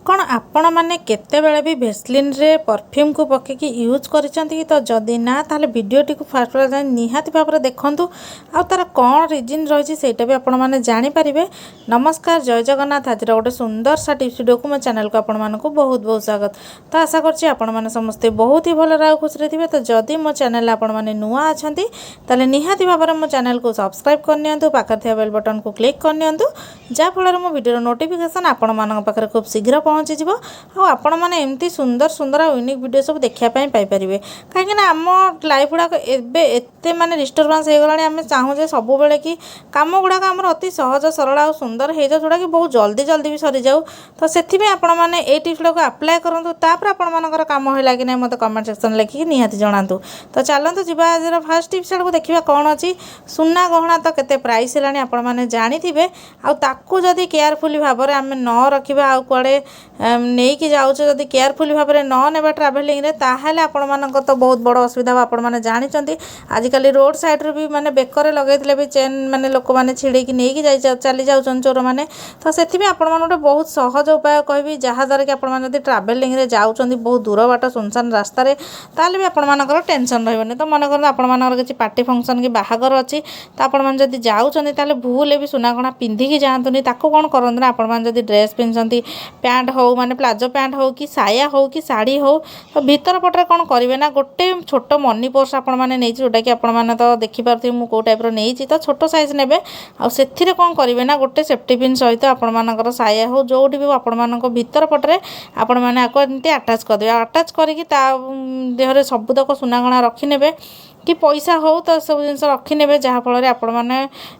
कौन आपण मैंने केतेबेले भी भेसलिन रे परफ्यूम को पकईकी यूज करिसेंती तो जदि ना ताले वीडियोटी को फास्ट निहाती भाव में देखूँ आ तार कौन रिजन रही है भी आपण मैंने जानीपारे। नमस्कार, जय जगन्नाथ। आज गोटे सुंदर सा टिप्स वीडियो को मो चैनल को आपण मानक बहुत बहुत स्वागत। तो आशा करछि आपण माने समस्ते बहुत ही भल खुशी थे। तो जदि मो चैनल आपण माने नुआ अछंती ताले निहाती भाव में मो चैनल को सब्सक्राइब करनियंतु, पाखर थिया बेल बटन को क्लिक करनियंतु, जा फल मो वीडियो नोटिफिकेशन आपण मानक पाखरे खूब शीघ्र पहुँची आपण मैंने एमती सुंदर सुंदर यूनिक वीडियो सब देखापी पाइपर। कहीं आम लाइफ गुड़ाक एत माने डिस्टर्बांस हो गला। आम चाहूँ सब बेले कि कम गुड़ाक आम अति सहज सरल आ सुंदर हो जाए, जोटा कि बहुत जल्दी जल्दी भी सरी जाऊ। तो से आपण मैंने ये टिप्स गुड़ाक अप्लाई करूँ, तापर आपण मानकर काम है कि नहीं मत कमेंट सेक्शन लिखिकी निहाती जनातु। तो चलतु जी आज फास्ट टिप्स को देखा कौन अच्छी। सुना गहना तो केते प्राइस है आपण मैंने जानी आकु जदि केयरफुली भाव में आम न रखा आ कड़े नहीं कि जाऊँ जदि केयरफुली भाव में न ने ट्राभेलिंग रे ताहले आपण मानक तो बहुत बड़ असुविधा आपण मैंने जानते। आजिकल रोड साइड रे भी माने बेकर लगे भी चेन माने लोक मैंने छिड़ेकी नहीं चली जाऊँ चोर मैंने। तो से आपण मैंने गोटे बहुत सहज उपाय कहबी, जहाँद्वारा कि आपण मैंने ट्राभेलिंग रे जाउछंती बहुत दूर बाट सुनसान रास्ता रे, ताहले भी आपण मानकर टेंशन रहबनी। तो मन कर आपण मानकर किसी पार्टी फंक्शन की बाहागर अच्छी तो आपण मैंने जदि जाउछंती ताहले भूल भी सुनागणा पिंधिकी जातुनी। ताको कोन करंती ना आपण मैंने जदि ड्रेस पिंधछंती, पैंट हो माने प्लाजो पैंट हो कि साया हो कि साड़ी हो, तो भीतर पटरे कौन करेंगे ना गोटे छोट मनी पर्स आपण मैंने नहीं जोटा कि आपण मैंने तो देखिपे मुझे कौ टाइप नहीं तो छोट साइज ने आउ कौन करेंगे ना गोटे सेफ्टी पिन सहित आपण मानकर साया हो जो भी आपण मान भीतर पटरे आपण मैंने आपको एमती आटाच करदे। आटाच करके देहरे सबुतक सुनागणा रखिने कि पैसा हो तो सब जिन रखिने, जहाँफल आपण मैंने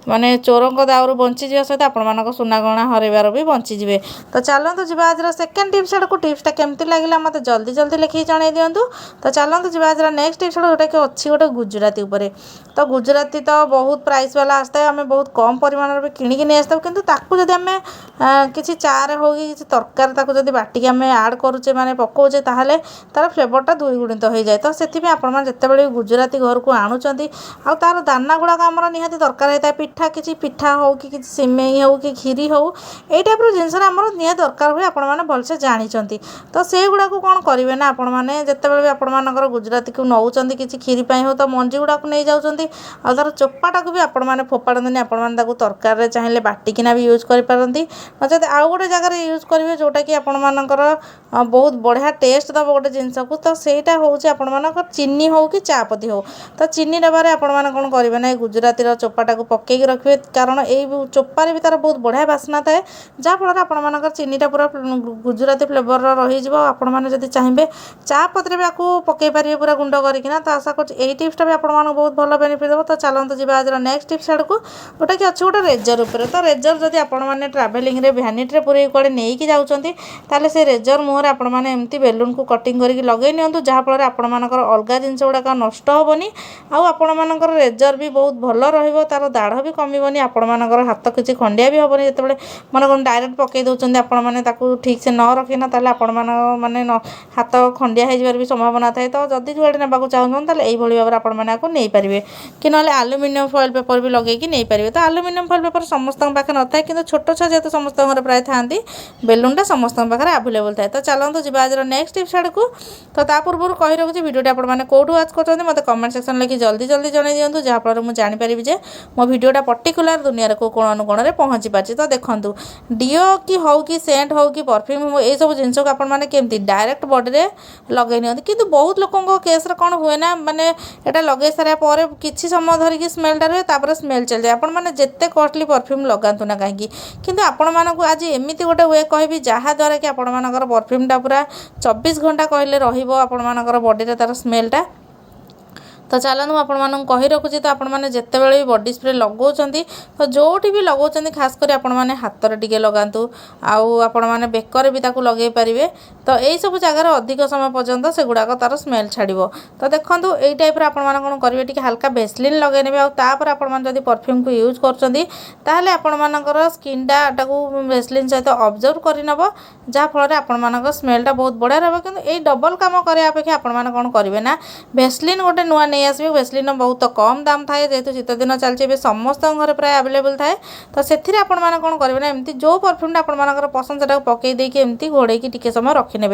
माने चोरों दाउर बंचीजा सहित आपण मानक सुनागणा हरबार भी बंचीजे। तो चलतु जी आज सेकेंड टिप्स को टिप्सटा केमती लगे मत जल्दी जल्दी लिखिक जन दिंतु। तो चलतु जी आज नेक्स्ट टिप्स जोटा कि अच्छी गोटे गुजराती उपरे। तो गुजराती तो बहुत प्राइस वाला आसता है, आम बहुत कम परिमाण में किणिकी नहीं आसता, कितु ताकू जदि आम किसी चारे हो कि तरकारी ताकू जदि बाटिकी आम आड करुचे माने पकाउचे ताहले तार फ्लेवरटा दुई गुणित हो जाए। तो से आपण जितेबाला गुजराती घर को आणुचंती आ तार दाना गुड़ाक आमर निहाती दरकार होता है। पिठा किसी पिठा हो कि सिमेई हो कि खीरी हो यही टाइप जिनस आमर निहाती दरकार हुए आपण मैंने भलसे जानी। तो से गुड़ाक कौन करेंगे ना आपण मैंने जितेबाला भी आपण मानकर गुजराती को नौकरी किसी खीरी हो तो मंजी गुड़ाक नहीं जाऊँच आ तार चोपाटा को भी आपण मैंने फोपाड़ती आपण मैंने तरकारी चाहिए बाटिकिना भी यूज करपारती। नचेत आउ गोटे जगह यूज करेंगे जोटा कि आपण मानकर बहुत बढ़िया टेस्ट दब गोटे जिनस को। तो सहीटा हूँ आपण मानकर चीनी हो कि चापत्ती हो, तो चीनी डबारे आपण मैंने कौन करेंगे ना गुजराती चोपाटा को पकईकी रखिए, कारण ये चोपारे भी तार बहुत बढ़िया बास्ना थाए, जहाँफल आपण मानकर चीनीटा पूरा गुजराती फ्लेवर रही आपण मैंने जब चाहिए चापत्ती भी आपको पकई पारे पूरा गुंड करना। तो आशा कर टिप्सटा भी आपण मानक बहुत भल बेनिफिट देव। तो चलतु जी आज नेक्स्ट टिप्स आड़क जोटा कि अच्छे गोटे रेजर उपर। तो रेजर जदि आपण मैंने ट्राभेलिंग रे भ्यानिटी पूरे कड़े नहीं जाऊँच ताले से रेजर मुहर आपण मैंने एमती बेलून को कटिंग करके लगे नियंतु, जहाँफल आपण मानकर अलग जिनस गुड़ाक नष्ट हेनी आउ आपण मानकर रेजर भी बहुत भल रहिबो, तार दाढ़ भी कमिबनी, आपण मानकर हाथ किसी खंडिया भी हेबनी। जेतेबेले मन कोन डायरेक्ट पकई दउचंदी आपण माने ताकू ठीक से न रखिना ताले आपण माने हाथ खंडिया हो जिबार भी संभावना थाए। तो जदि जुआड़े नेबाकू चाहूछन ताले एई भली भाबरे आपण माने आकू नै परिबे कि नले एल्युमिनियम फॉइल पेपर भी लगेकी नै परिबे। तो एल्युमिनियम फॉइल पेपर समस्त पाखे न थाए, किंतु छोट छुआ जेहेतु समस्त घर प्राय थांती बेलूनटा समस्त पाखे अवेलेबल थाए। तो चलतु जी आज नेक्स्ट टिप्स आड़क। तो ता पूर्व कही रखुची वीडियोटी आपण माने कोठू वाच करछन्ती मते कमेंट सेक्शन लिखि जल्दी जल्दी जन दिंतु, जहाँफल मुझे जानीपारि जे मो भिडियोटा पर्टिकुलर दुनिया को कोण अनुकोण में पहुँची पार्टी। तो देखूँ डीओ कि हो कि सेंट हो कि परफ्यूम हो ये सब जिनस को आपण मैंने केमती डायरेक्ट बॉडी रे लगे नि, किंतु बहुत लोकों केस कौन हुए ना माने एटा लगे सारा पर किसी समय धरिकी स्मेलटा रहे तापर स्मेल चल जाए। आपण मैंने जिते कॉस्टली परफ्यूम लगातु ना कहीं, किंतु आपण मानक आज एमती गोटे वे कहबी जहाँद्वारा कि आपण मानकर परफ्यूमटा पूरा 24 घंटा कहले रहिबो आपण मानकर बॉडी रे तार स्मेलटा। तो चलतु आपको कही रखुची। तो आपण मैंने जितेबाला भी बॉडी स्प्रे लगाउछंती तो जोटी भी लगाउछंती खास कर आपण मैंने हाथ रे टिके लगातु आउ आपण मैंने बेकर भी ताकू लगे पारिबे। तो यही सब जगार अधिक समय पर्यंत से गुड़ाक तार स्मेल छाड़िबो। तो देखूँ यही टाइप आपण मैंने कौन करेंगे टी हल्का भेसलिन लगे ने आउपर आपण मैंने जब परफ्यूम को यूज करछंती ताहले आपण मानकर स्किनटा टाकू भेसलिन सहित ऑब्जर्व करनब, जहाँफल आपण मानकर स्मेलटा बहुत बढ़िया रहिबो। किंतु यही डबल काम करे अपेक्षा आपण मैंने कौन करेंगे ना भेसलिन गोटे नुआ नहीं आसबे। वेस्लिन बहुत कम दाम थाए जेहेतु शीत दिन चलती समस्त घर प्राय आवेलेबल थाए तो से आपण मैंने कौन करेंगे ना एमती जो परफ्यूमटा आप पसंद से पकई देकी एमती घोड़े टिके समय रखिने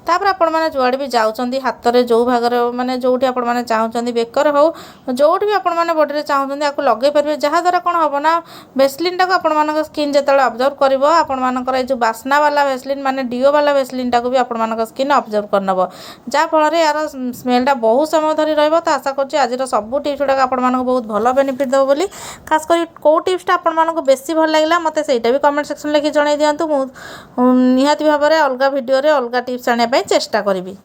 तापर आपण मैंने जुआड़े भी जाऊँच हाथ में जो भाग मैंने जो आपने चाहते बेकर हो जो भी आपने बॉडी चाहते आपको लगे पारे जहाँद्वारा कौन हम ना वेस्लिन टाक आप स्किन जो ऑब्जर्व कर आपर जो बास्ना वाला वेस्लिन माने डिओ वाला वेस्लिन टाक भी आप स्किन ऑब्जर्व करनब जहाँफल यार स्मेलटा बहुत समय धरी रहा तो आशा करुँच आज सब टिप्स गुड़ाक आपको बहुत भल बेनिफिट देव बोली खास कर कौ टिप्सटा आपको बेसी भल लगे मत से भी कमेंट सेक्शन लिखि जन दिंतु निहाती भाव में अलग भिडियो अलग टिप्स आने चेष्टा करी।